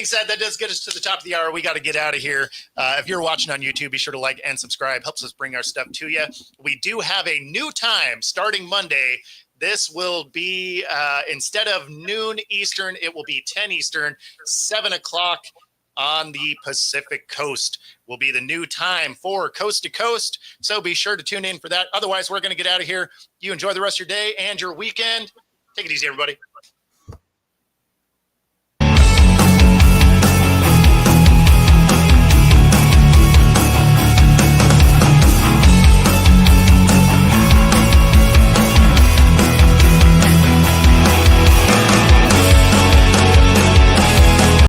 said, that does get us to the top of the hour. We got to get out of here. If you're watching on YouTube, be sure to like and subscribe. Helps us bring our stuff to you. We do have a new time starting Monday. This will be, instead of noon Eastern, it will be 10 Eastern, 7 o'clock on the Pacific Coast will be the new time for Coast to Coast. So be sure to tune in for that. Otherwise, we're going to get out of here. You enjoy the rest of your day and your weekend. Take it easy, everybody.